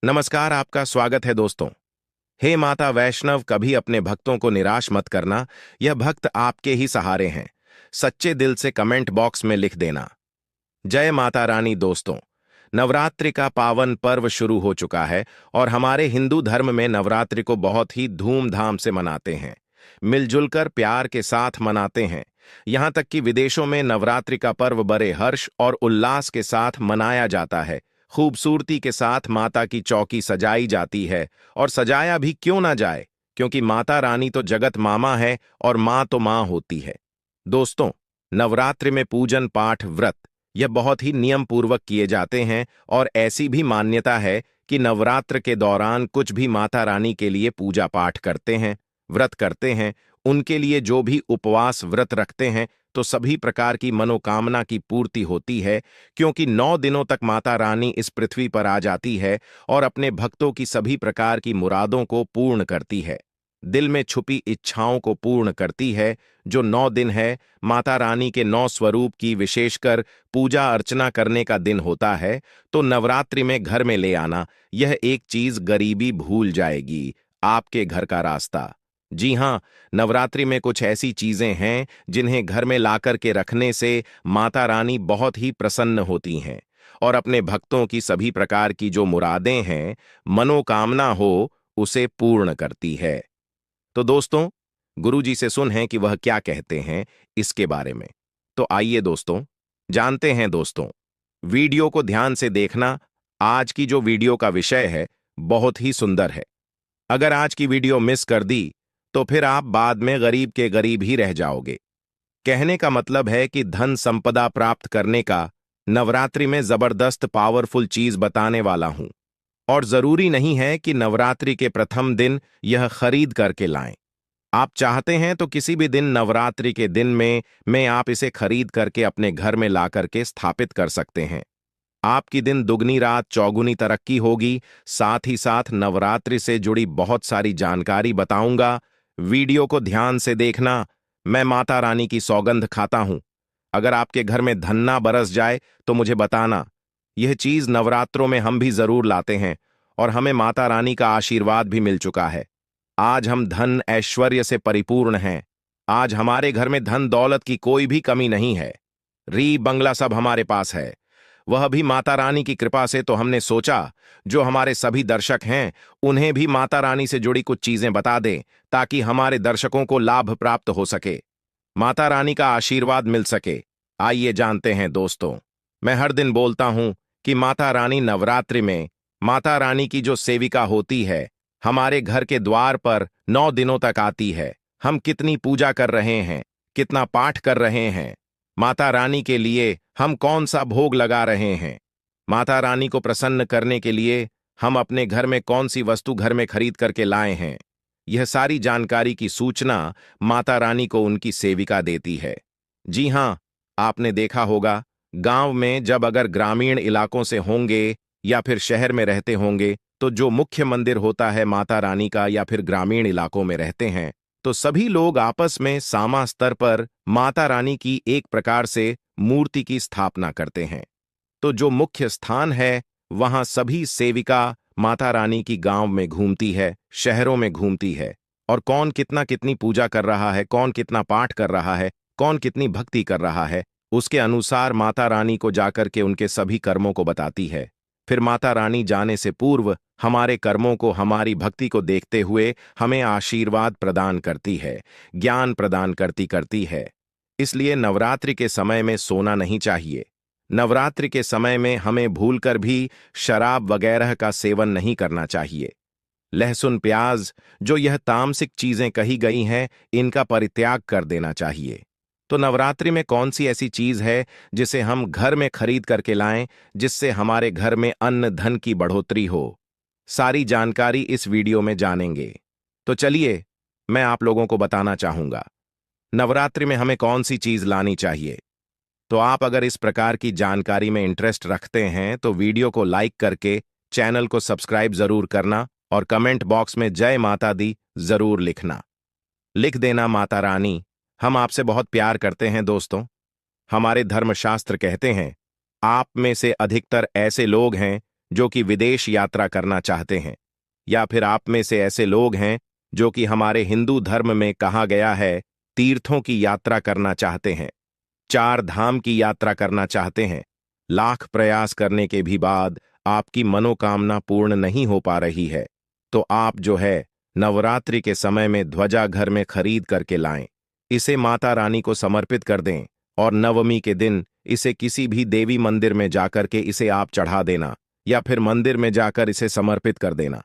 नमस्कार, आपका स्वागत है दोस्तों। हे माता वैष्णव, कभी अपने भक्तों को निराश मत करना। यह भक्त आपके ही सहारे हैं। सच्चे दिल से कमेंट बॉक्स में लिख देना। जय माता रानी। दोस्तों, नवरात्रि का पावन पर्व शुरू हो चुका है और हमारे हिंदू धर्म में नवरात्रि को बहुत ही धूमधाम से मनाते हैं। मिलजुल कर प्यार के साथ मनाते हैं। यहाँ तक कि विदेशों में नवरात्रि का पर्व बड़े हर्ष और उल्लास के साथ मनाया जाता है। खूबसूरती के साथ माता की चौकी सजाई जाती है, और सजाया भी क्यों ना जाए, क्योंकि माता रानी तो जगत मामा है और माँ तो माँ होती है। दोस्तों, नवरात्रि में पूजन पाठ व्रत यह बहुत ही नियम पूर्वक किए जाते हैं, और ऐसी भी मान्यता है कि नवरात्र के दौरान कुछ भी माता रानी के लिए पूजा पाठ करते हैं, व्रत करते हैं, उनके लिए जो भी उपवास व्रत रखते हैं, तो सभी प्रकार की मनोकामना की पूर्ति होती है, क्योंकि 9 दिनों तक माता रानी इस पृथ्वी पर आ जाती है और अपने भक्तों की सभी प्रकार की मुरादों को पूर्ण करती है, दिल में छुपी इच्छाओं को पूर्ण करती है। जो 9 दिन है, माता रानी के 9 स्वरूप की विशेषकर पूजा अर्चना करने का दिन होता है, तो नवरात्रि में घर में ले आना, यह एक चीज गरीबी भूल जाएगी, आपके घर का रास्ता। जी हाँ, नवरात्रि में कुछ ऐसी चीजें हैं जिन्हें घर में लाकर के रखने से माता रानी बहुत ही प्रसन्न होती हैं और अपने भक्तों की सभी प्रकार की जो मुरादें हैं, मनोकामना हो, उसे पूर्ण करती है। तो दोस्तों, गुरुजी से सुन है कि वह क्या कहते हैं इसके बारे में। तो आइए दोस्तों, जानते हैं। दोस्तों, वीडियो को ध्यान से देखना। आज की जो वीडियो का विषय है, बहुत ही सुंदर है। अगर आज की वीडियो मिस कर दी तो फिर आप बाद में गरीब के गरीब ही रह जाओगे। कहने का मतलब है कि धन संपदा प्राप्त करने का नवरात्रि में जबरदस्त पावरफुल चीज बताने वाला हूं, और जरूरी नहीं है कि नवरात्रि के प्रथम दिन यह खरीद करके लाएं। आप चाहते हैं तो किसी भी दिन नवरात्रि के दिन में आप इसे खरीद करके अपने घर में ला करके स्थापित कर सकते हैं। आपकी दिन दुगनी रात चौगुनी तरक्की होगी। साथ ही साथ नवरात्रि से जुड़ी बहुत सारी जानकारी बताऊंगा। वीडियो को ध्यान से देखना। मैं माता रानी की सौगंध खाता हूं। अगर आपके घर में धन ना बरस जाए तो मुझे बताना। यह चीज नवरात्रों में हम भी जरूर लाते हैं, और हमें माता रानी का आशीर्वाद भी मिल चुका है। आज हम धन ऐश्वर्य से परिपूर्ण हैं। आज हमारे घर में धन दौलत की कोई भी कमी नहीं है। री बंगला सब हमारे पास है। वह भी माता रानी की कृपा से। तो हमने सोचा जो हमारे सभी दर्शक हैं, उन्हें भी माता रानी से जुड़ी कुछ चीजें बता दें, ताकि हमारे दर्शकों को लाभ प्राप्त हो सके, माता रानी का आशीर्वाद मिल सके। आइए जानते हैं दोस्तों। मैं हर दिन बोलता हूं कि माता रानी नवरात्रि में, माता रानी की जो सेविका होती है, हमारे घर के द्वार पर 9 दिनों तक आती है। हम कितनी पूजा कर रहे हैं, कितना पाठ कर रहे हैं, माता रानी के लिए हम कौन सा भोग लगा रहे हैं, माता रानी को प्रसन्न करने के लिए हम अपने घर में कौन सी वस्तु घर में खरीद करके लाए हैं, यह सारी जानकारी की सूचना माता रानी को उनकी सेविका देती है। जी हां, आपने देखा होगा, गांव में जब अगर ग्रामीण इलाकों से होंगे या फिर शहर में रहते होंगे, तो जो मुख्य मंदिर होता है माता रानी का, या फिर ग्रामीण इलाकों में रहते हैं, तो सभी लोग आपस में सामा स्तर पर माता रानी की एक प्रकार से मूर्ति की स्थापना करते हैं। तो जो मुख्य स्थान है, वहां सभी सेविका माता रानी की गांव में घूमती है, शहरों में घूमती है, और कौन कितना कितनी पूजा कर रहा है, कौन कितना पाठ कर रहा है, कौन कितनी भक्ति कर रहा है, उसके अनुसार माता रानी को जाकर के उनके सभी कर्मों को बताती है। फिर माता रानी जाने से पूर्व हमारे कर्मों को, हमारी भक्ति को देखते हुए हमें आशीर्वाद प्रदान करती है, ज्ञान प्रदान करती करती है। इसलिए नवरात्रि के समय में सोना नहीं चाहिए। नवरात्रि के समय में हमें भूलकर भी शराब वगैरह का सेवन नहीं करना चाहिए। लहसुन प्याज, जो यह तामसिक चीजें कही गई हैं, इनका परित्याग कर देना चाहिए। तो नवरात्रि में कौन सी ऐसी चीज है जिसे हम घर में खरीद करके लाएं, जिससे हमारे घर में अन्न धन की बढ़ोतरी हो? सारी जानकारी इस वीडियो में जानेंगे। तो चलिए, मैं आप लोगों को बताना चाहूंगा नवरात्रि में हमें कौन सी चीज लानी चाहिए। तो आप अगर इस प्रकार की जानकारी में इंटरेस्ट रखते हैं तो वीडियो को लाइक करके चैनल को सब्सक्राइब जरूर करना, और कमेंट बॉक्स में जय माता दी जरूर लिखना। लिख देना माता रानी, हम आपसे बहुत प्यार करते हैं दोस्तों। हमारे धर्मशास्त्र कहते हैं, आप में से अधिकतर ऐसे लोग हैं जो कि विदेश यात्रा करना चाहते हैं, या फिर आप में से ऐसे लोग हैं जो कि हमारे हिंदू धर्म में कहा गया है तीर्थों की यात्रा करना चाहते हैं, चार धाम की यात्रा करना चाहते हैं, लाख प्रयास करने के भी बाद आपकी मनोकामना पूर्ण नहीं हो पा रही है, तो आप जो है नवरात्रि के समय में ध्वजा घर में खरीद करके लाएं, इसे माता रानी को समर्पित कर दें और नवमी के दिन इसे किसी भी देवी मंदिर में जाकर के इसे आप चढ़ा देना या फिर मंदिर में जाकर इसे समर्पित कर देना।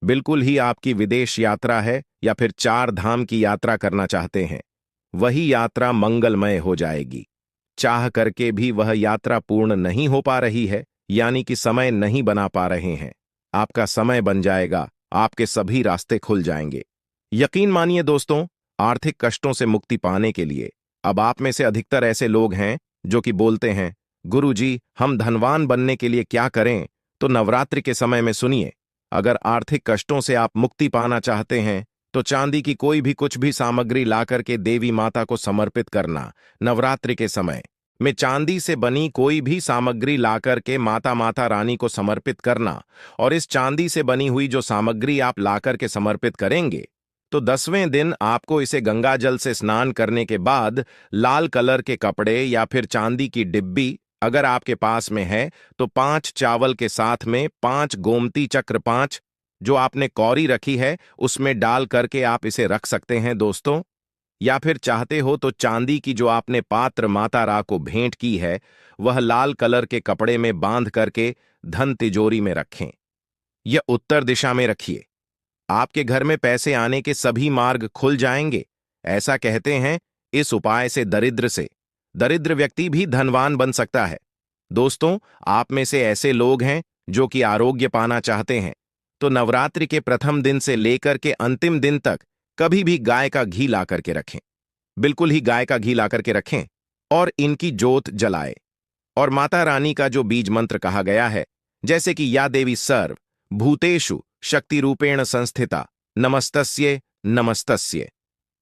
बिल्कुल ही आपकी विदेश यात्रा है या फिर चार धाम की यात्रा करना चाहते हैं, वही यात्रा मंगलमय हो जाएगी। चाह करके भी वह यात्रा पूर्ण नहीं हो पा रही है, यानी कि समय नहीं बना पा रहे हैं, आपका समय बन जाएगा, आपके सभी रास्ते खुल जाएंगे। यकीन मानिए दोस्तों, आर्थिक कष्टों से मुक्ति पाने के लिए अब आप में से अधिकतर ऐसे लोग हैं जो कि बोलते हैं, गुरुजी हम धनवान बनने के लिए क्या करें? तो नवरात्रि के समय में सुनिए, अगर आर्थिक कष्टों से आप मुक्ति पाना चाहते हैं तो चांदी की कोई भी कुछ भी सामग्री लाकर के देवी माता को समर्पित करना। नवरात्रि के समय में चांदी से बनी कोई भी सामग्री लाकर के माता रानी को समर्पित करना, और इस चांदी से बनी हुई जो सामग्री आप लाकर के समर्पित करेंगे तो 10वें दिन आपको इसे गंगा जल से स्नान करने के बाद लाल कलर के कपड़े या फिर चांदी की डिब्बी अगर आपके पास में है तो 5 चावल के साथ में 5 गोमती चक्र 5 जो आपने कौरी रखी है उसमें डाल करके आप इसे रख सकते हैं दोस्तों। या फिर चाहते हो तो चांदी की जो आपने पात्र माता रा को भेंट की है वह लाल कलर के कपड़े में बांध करके धन तिजोरी में रखें या उत्तर दिशा में रखिए। आपके घर में पैसे आने के सभी मार्ग खुल जाएंगे। ऐसा कहते हैं इस उपाय से दरिद्र व्यक्ति भी धनवान बन सकता है। दोस्तों, आप में से ऐसे लोग हैं जो कि आरोग्य पाना चाहते हैं तो नवरात्रि के प्रथम दिन से लेकर के अंतिम दिन तक कभी भी गाय का घी ला करके रखें, बिल्कुल ही गाय का घी ला करके रखें और इनकी जोत जलाए। और माता रानी का जो बीज मंत्र कहा गया है, जैसे कि या देवी सर्व भूतेषु शक्ति रूपेण संस्थिता नमस्तस्ये नमस्तस्ये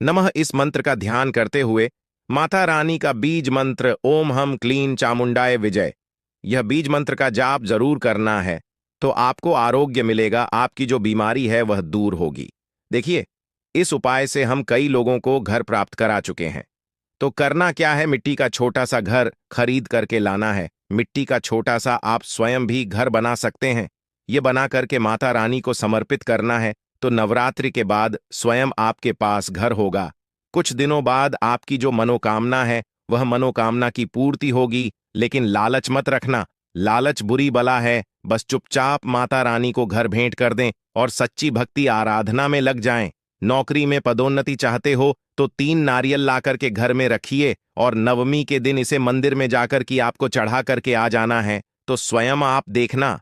नमः, इस मंत्र का ध्यान करते हुए माता रानी का बीज मंत्र ओम हम क्लीन चामुंडाय विजय, यह बीज मंत्र का जाप जरूर करना है तो आपको आरोग्य मिलेगा, आपकी जो बीमारी है वह दूर होगी। देखिए, इस उपाय से हम कई लोगों को घर प्राप्त करा चुके हैं। तो करना क्या है, मिट्टी का छोटा सा घर खरीद करके लाना है। मिट्टी का छोटा सा आप स्वयं भी घर बना सकते हैं। ये बना करके माता रानी को समर्पित करना है तो नवरात्रि के बाद स्वयं आपके पास घर होगा। कुछ दिनों बाद आपकी जो मनोकामना है वह मनोकामना की पूर्ति होगी। लेकिन लालच मत रखना, लालच बुरी बला है। बस चुपचाप माता रानी को घर भेंट कर दें और सच्ची भक्ति आराधना में लग जाएं। नौकरी में पदोन्नति चाहते हो तो 3 नारियल लाकर के घर में रखिए और नवमी के दिन इसे मंदिर में जाकर के आपको चढ़ा करके आ जाना है तो स्वयं आप देखना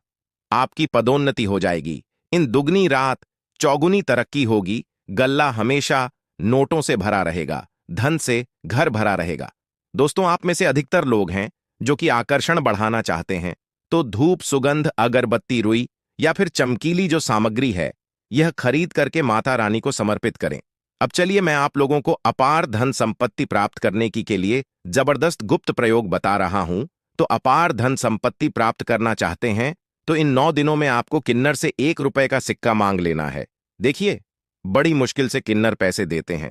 आपकी पदोन्नति हो जाएगी। इन दुगनी रात चौगुनी तरक्की होगी। गल्ला हमेशा नोटों से भरा रहेगा, धन से घर भरा रहेगा। दोस्तों, आप में से अधिकतर लोग हैं जो कि आकर्षण बढ़ाना चाहते हैं तो धूप, सुगंध, अगरबत्ती, रुई या फिर चमकीली जो सामग्री है यह खरीद करके माता रानी को समर्पित करें। अब चलिए मैं आप लोगों को अपार धन संपत्ति प्राप्त करने की के लिए जबरदस्त गुप्त प्रयोग बता रहा हूं। तो अपार धन संपत्ति प्राप्त करना चाहते हैं तो इन 9 दिनों में आपको किन्नर से 1 रुपए का सिक्का मांग लेना है। देखिए, बड़ी मुश्किल से किन्नर पैसे देते हैं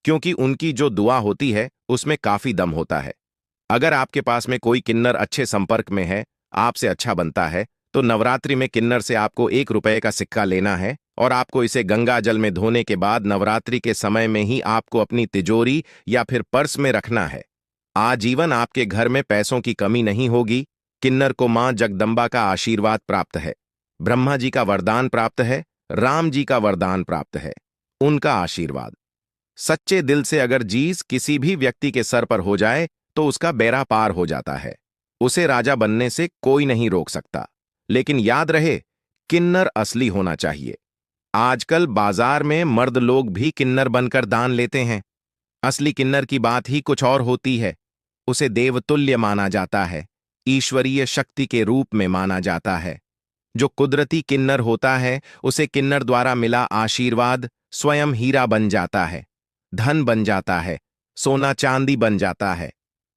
क्योंकि उनकी जो दुआ होती है उसमें काफी दम होता है। अगर आपके पास में कोई किन्नर अच्छे संपर्क में है, आपसे अच्छा बनता है, तो नवरात्रि में किन्नर से आपको 1 रुपए का सिक्का लेना है और आपको इसे गंगा जल में धोने के बाद नवरात्रि के समय में ही आपको अपनी तिजोरी या फिर पर्स में रखना है। आजीवन आपके घर में पैसों की कमी नहीं होगी। किन्नर को मां जगदंबा का आशीर्वाद प्राप्त है, ब्रह्मा जी का वरदान प्राप्त है, राम जी का वरदान प्राप्त है, उनका आशीर्वाद। सच्चे दिल से अगर जीस किसी भी व्यक्ति के सर पर हो जाए तो उसका बेड़ा पार हो जाता है, उसे राजा बनने से कोई नहीं रोक सकता। लेकिन याद रहे, किन्नर असली होना चाहिए। आजकल बाजार में मर्द लोग भी किन्नर बनकर दान लेते हैं। असली किन्नर की बात ही कुछ और होती है। उसे देवतुल्य माना जाता है, ईश्वरीय शक्ति के रूप में माना जाता है। जो कुदरती किन्नर होता है उसे किन्नर द्वारा मिला आशीर्वाद स्वयं हीरा बन जाता है, धन बन जाता है, सोना चांदी बन जाता है।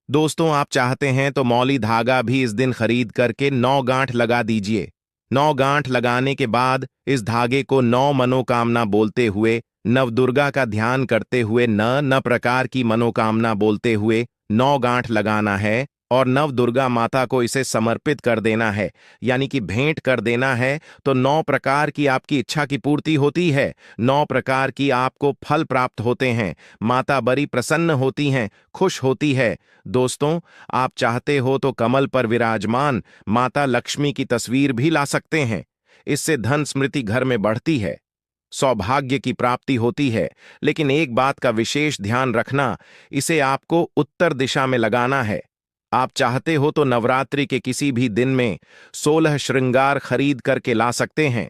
दोस्तों, आप चाहते हैं तो मौली धागा भी इस दिन खरीद करके 9 गांठ लगा दीजिए। 9 गांठ लगाने के बाद इस धागे को 9 मनोकामना बोलते हुए, नवदुर्गा का ध्यान करते हुए, न प्रकार की मनोकामना बोलते हुए 9 गांठ लगाना है और नवदुर्गा माता को इसे समर्पित कर देना है, यानी कि भेंट कर देना है। तो 9 प्रकार की आपकी इच्छा की पूर्ति होती है, 9 प्रकार की आपको फल प्राप्त होते हैं, माता बड़ी प्रसन्न होती हैं, खुश होती है। दोस्तों, आप चाहते हो तो कमल पर विराजमान माता लक्ष्मी की तस्वीर भी ला सकते हैं। इससे धन स्मृति घर में बढ़ती है, सौभाग्य की प्राप्ति होती है। लेकिन एक बात का विशेष ध्यान रखना, इसे आपको उत्तर दिशा में लगाना है। आप चाहते हो तो नवरात्रि के किसी भी दिन में 16 श्रृंगार खरीद करके ला सकते हैं।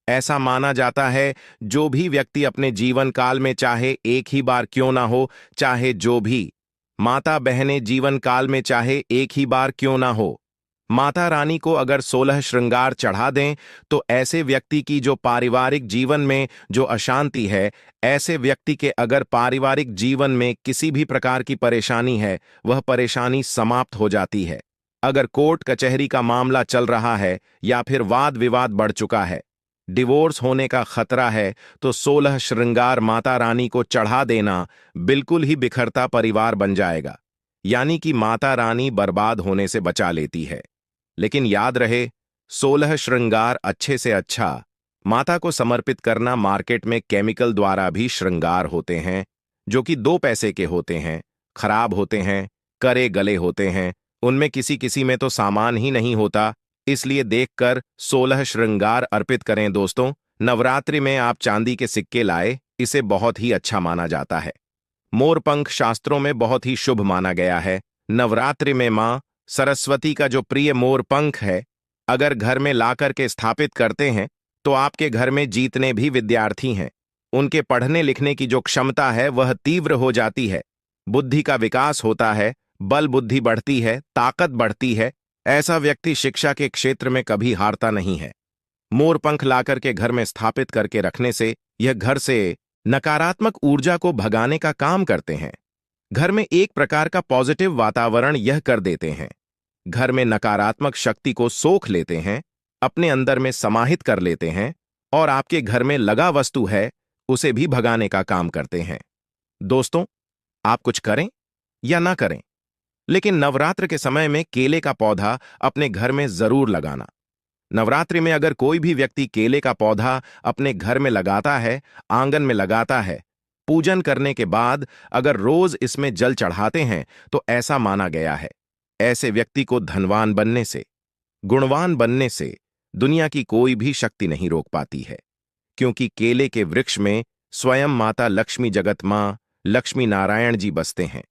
ऐसा माना जाता है, जो भी व्यक्ति अपने जीवन काल में चाहे एक ही बार क्यों ना हो, चाहे जो भी माता बहनें जीवन काल में चाहे एक ही बार क्यों ना हो, माता रानी को अगर 16 श्रृंगार चढ़ा दें तो ऐसे व्यक्ति की जो पारिवारिक जीवन में जो अशांति है, ऐसे व्यक्ति के अगर पारिवारिक जीवन में किसी भी प्रकार की परेशानी है, वह परेशानी समाप्त हो जाती है। अगर कोर्ट कचहरी का मामला चल रहा है या फिर वाद विवाद बढ़ चुका है, डिवोर्स होने का खतरा है, तो 16 श्रृंगार माता रानी को चढ़ा देना बिल्कुल ही बिखरता परिवार बन जाएगा, यानी कि माता रानी बर्बाद होने से बचा लेती है। लेकिन याद रहे, 16 श्रृंगार अच्छे से अच्छा माता को समर्पित करना। मार्केट में केमिकल द्वारा भी श्रृंगार होते हैं, जो कि 2 पैसे के होते हैं, खराब होते हैं, करे गले होते हैं, उनमें किसी किसी में तो सामान ही नहीं होता। इसलिए देखकर 16 श्रृंगार अर्पित करें। दोस्तों, नवरात्रि में आप चांदी के सिक्के लाए, इसे बहुत ही अच्छा माना जाता है। मोरपंख शास्त्रों में बहुत ही शुभ माना गया है। नवरात्रि में मां सरस्वती का जो प्रिय मोरपंख है, अगर घर में लाकर के स्थापित करते हैं तो आपके घर में जितने भी विद्यार्थी हैं, उनके पढ़ने लिखने की जो क्षमता है वह तीव्र हो जाती है, बुद्धि का विकास होता है, बल बुद्धि बढ़ती है, ताकत बढ़ती है। ऐसा व्यक्ति शिक्षा के क्षेत्र में कभी हारता नहीं है। मोरपंख लाकर के घर में स्थापित करके रखने से यह घर से नकारात्मक ऊर्जा को भगाने का काम करते हैं। घर में एक प्रकार का पॉजिटिव वातावरण यह कर देते हैं। घर में नकारात्मक शक्ति को सोख लेते हैं, अपने अंदर में समाहित कर लेते हैं और आपके घर में लगा वस्तु है उसे भी भगाने का काम करते हैं। दोस्तों, आप कुछ करें या ना करें, लेकिन नवरात्र के समय में केले का पौधा अपने घर में जरूर लगाना। नवरात्रि में अगर कोई भी व्यक्ति केले का पौधा अपने घर में लगाता है, आंगन में लगाता है, पूजन करने के बाद अगर रोज इसमें जल चढ़ाते हैं, तो ऐसा माना गया है, ऐसे व्यक्ति को धनवान बनने से, गुणवान बनने से दुनिया की कोई भी शक्ति नहीं रोक पाती है। क्योंकि केले के वृक्ष में स्वयं माता लक्ष्मी, जगत मां लक्ष्मी नारायण जी बसते हैं।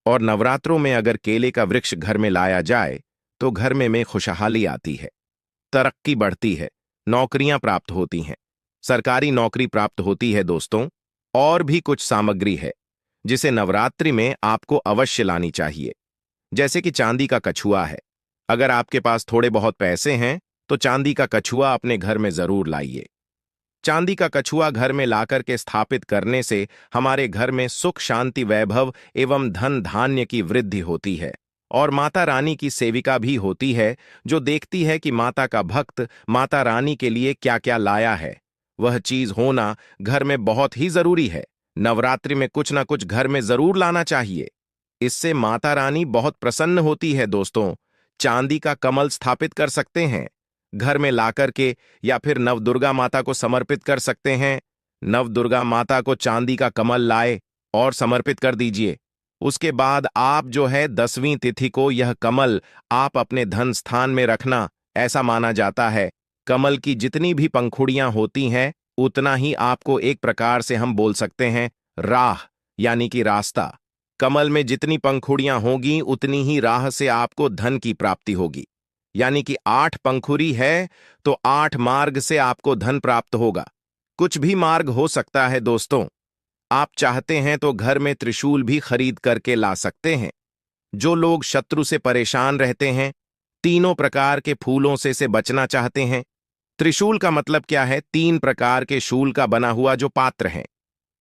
और नवरात्रों में अगर केले का वृक्ष घर में लाया जाए तो घर में खुशहाली आती है, तरक्की बढ़ती है, नौकरियां प्राप्त होती हैं, सरकारी नौकरी प्राप्त होती है। दोस्तों, और भी कुछ सामग्री है जिसे नवरात्रि में आपको अवश्य लानी चाहिए, जैसे कि चांदी का कछुआ है। अगर आपके पास थोड़े बहुत पैसे हैं तो चांदी का कछुआ अपने घर में जरूर लाइए। चांदी का कछुआ घर में लाकर के स्थापित करने से हमारे घर में सुख, शांति, वैभव एवं धन धान्य की वृद्धि होती है और माता रानी की सेविका भी होती है, जो देखती है कि माता का भक्त माता रानी के लिए क्या क्या लाया है। वह चीज होना घर में बहुत ही जरूरी है। नवरात्रि में कुछ ना कुछ घर में जरूर लाना चाहिए, इससे माता रानी बहुत प्रसन्न होती है। दोस्तों, चांदी का कमल स्थापित कर सकते हैं घर में लाकर के, या फिर नवदुर्गा माता को समर्पित कर सकते हैं। नवदुर्गा माता को चांदी का कमल लाए और समर्पित कर दीजिए। उसके बाद आप जो है 10वीं तिथि को यह कमल आप अपने धन स्थान में रखना। ऐसा माना जाता है, कमल की जितनी भी पंखुड़ियां होती हैं, उतना ही आपको एक प्रकार से हम बोल सकते हैं राह, यानी कि रास्ता। कमल में जितनी पंखुड़ियां होगी उतनी ही राह से आपको धन की प्राप्ति होगी, यानी कि 8 पंखुड़ी है तो 8 मार्ग से आपको धन प्राप्त होगा। कुछ भी मार्ग हो सकता है। दोस्तों, आप चाहते हैं तो घर में त्रिशूल भी खरीद करके ला सकते हैं। जो लोग शत्रु से परेशान रहते हैं, तीनों प्रकार के फूलों से बचना चाहते हैं। त्रिशूल का मतलब क्या है? 3 प्रकार के शूल का बना हुआ जो पात्र है।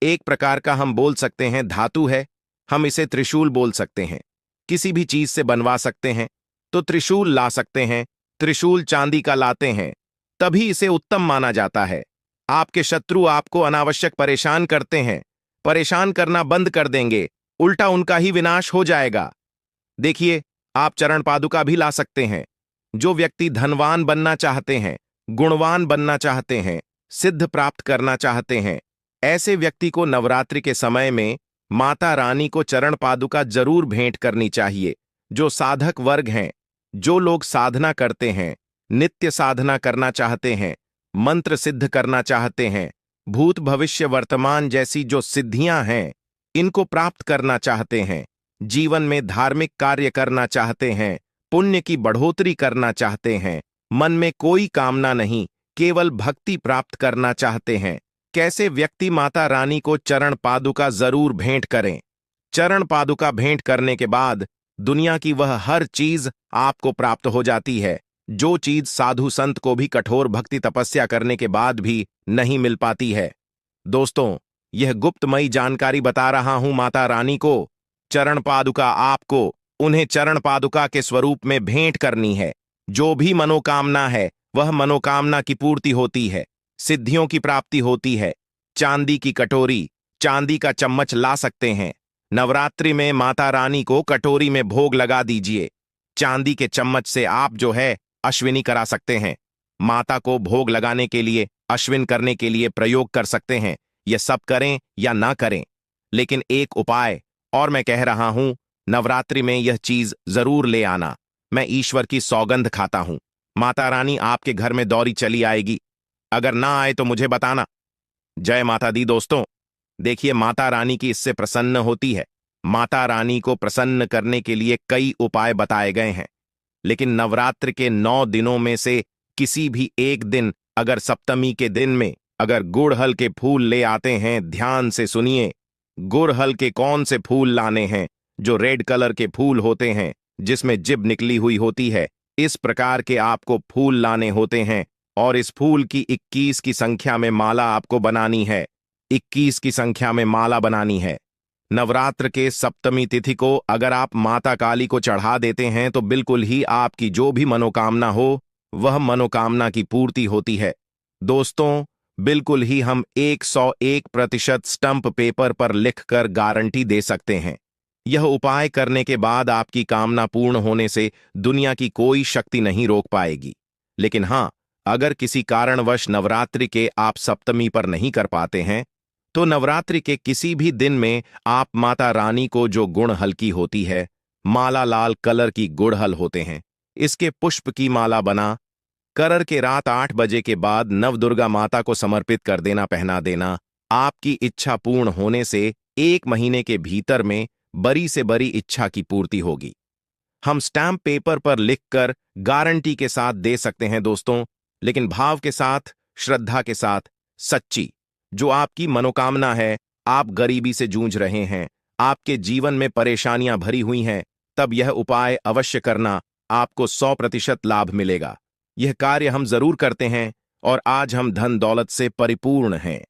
एक प्रकार का हम बोल सकते हैं धातु है, हम इसे त्रिशूल बोल सकते हैं। किसी भी चीज से बनवा सकते हैं तो त्रिशूल ला सकते हैं। त्रिशूल चांदी का लाते हैं तभी इसे उत्तम माना जाता है। आपके शत्रु आपको अनावश्यक परेशान करते हैं, परेशान करना बंद कर देंगे, उल्टा उनका ही विनाश हो जाएगा। देखिए, आप चरण पादुका भी ला सकते हैं। जो व्यक्ति धनवान बनना चाहते हैं, गुणवान बनना चाहते हैं, सिद्ध प्राप्त करना चाहते हैं, ऐसे व्यक्ति को नवरात्रि के समय में माता रानी को चरण पादुका जरूर भेंट करनी चाहिए। जो साधक वर्ग हैं, जो लोग साधना करते हैं, नित्य साधना करना चाहते हैं, मंत्र सिद्ध करना चाहते हैं, भूत भविष्य वर्तमान जैसी जो सिद्धियां हैं, इनको प्राप्त करना चाहते हैं, जीवन में धार्मिक कार्य करना चाहते हैं, पुण्य की बढ़ोतरी करना चाहते हैं, मन में कोई कामना नहीं, केवल भक्ति प्राप्त करना चाहते हैं, कैसे व्यक्ति माता रानी को चरण पादुका जरूर भेंट करें। चरण पादुका भेंट करने के बाद दुनिया की वह हर चीज आपको प्राप्त हो जाती है, जो चीज साधु संत को भी कठोर भक्ति तपस्या करने के बाद भी नहीं मिल पाती है। दोस्तों, यह गुप्तमयी जानकारी बता रहा हूं माता रानी को। चरण पादुका आपको उन्हें चरण पादुका के स्वरूप में भेंट करनी है। जो भी मनोकामना है वह मनोकामना की पूर्ति होती है, सिद्धियों की प्राप्ति होती है। चांदी की कटोरी, चांदी का चम्मच ला सकते हैं। नवरात्रि में माता रानी को कटोरी में भोग लगा दीजिए। चांदी के चम्मच से आप जो है अश्विनी करा सकते हैं। माता को भोग लगाने के लिए, अश्विन करने के लिए प्रयोग कर सकते हैं। यह सब करें या ना करें, लेकिन एक उपाय और मैं कह रहा हूं, नवरात्रि में यह चीज जरूर ले आना। मैं ईश्वर की सौगंध खाता हूं, माता रानी आपके घर में दौड़ी चली आएगी। अगर ना आए तो मुझे बताना। जय माता दी। दोस्तों, देखिए, माता रानी की इससे प्रसन्न होती है। माता रानी को प्रसन्न करने के लिए कई उपाय बताए गए हैं, लेकिन नवरात्र के 9 दिनों में से किसी भी एक दिन, अगर सप्तमी के दिन में अगर गुड़हल के फूल ले आते हैं, ध्यान से सुनिए, गुड़हल के कौन से फूल लाने हैं? जो रेड कलर के फूल होते हैं, जिसमें जिब निकली हुई होती है, इस प्रकार के आपको फूल लाने होते हैं और इस फूल की 21 की संख्या में माला आपको बनानी है। 21 की संख्या में माला बनानी है। नवरात्र के सप्तमी तिथि को अगर आप माता काली को चढ़ा देते हैं तो बिल्कुल ही आपकी जो भी मनोकामना हो, वह मनोकामना की पूर्ति होती है। दोस्तों, बिल्कुल ही हम 101% स्टंप पेपर पर लिखकर गारंटी दे सकते हैं। यह उपाय करने के बाद आपकी कामना पूर्ण होने से दुनिया की कोई शक्ति नहीं रोक पाएगी। लेकिन हां, अगर किसी कारणवश नवरात्रि के आप सप्तमी पर नहीं कर पाते हैं, तो नवरात्रि के किसी भी दिन में आप माता रानी को, जो गुड़हल की होती है, माला लाल कलर की गुड़हल होते हैं, इसके पुष्प की माला बना कर के रात 8 बजे के बाद नवदुर्गा माता को समर्पित कर देना, पहना देना। आपकी इच्छा पूर्ण होने से 1 महीने के भीतर में बड़ी से बड़ी इच्छा की पूर्ति होगी। हम स्टैम्प पेपर पर लिखकर गारंटी के साथ दे सकते हैं दोस्तों, लेकिन भाव के साथ, श्रद्धा के साथ, सच्ची जो आपकी मनोकामना है, आप गरीबी से जूझ रहे हैं, आपके जीवन में परेशानियां भरी हुई हैं, तब यह उपाय अवश्य करना, आपको 100% लाभ मिलेगा। यह कार्य हम जरूर करते हैं और आज हम धन दौलत से परिपूर्ण हैं।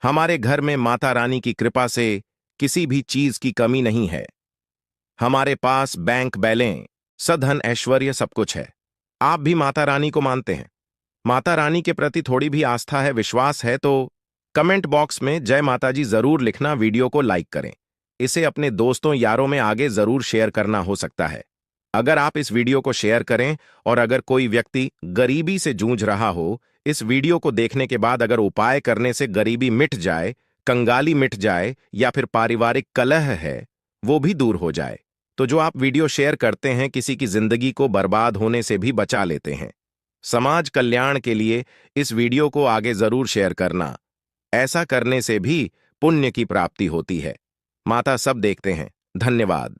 हमारे घर में माता रानी की कृपा से किसी भी चीज की कमी नहीं है। हमारे पास बैंक बैलेंस, सधन, ऐश्वर्य सब कुछ है। आप भी माता रानी को मानते हैं, माता रानी के प्रति थोड़ी भी आस्था है, विश्वास है, तो कमेंट बॉक्स में जय माता जी जरूर लिखना। वीडियो को लाइक करें, इसे अपने दोस्तों यारों में आगे जरूर शेयर करना हो सकता है। अगर आप इस वीडियो को शेयर करें और अगर कोई व्यक्ति गरीबी से जूझ रहा हो, इस वीडियो को देखने के बाद अगर उपाय करने से गरीबी मिट जाए, कंगाली मिट जाए या फिर पारिवारिक कलह है वो भी दूर हो जाए, तो जो आप वीडियो शेयर करते हैं किसी की जिंदगी को बर्बाद होने से भी बचा लेते हैं। समाज कल्याण के लिए इस वीडियो को आगे जरूर शेयर करना। ऐसा करने से भी पुण्य की प्राप्ति होती है। माता सब देखते हैं। धन्यवाद।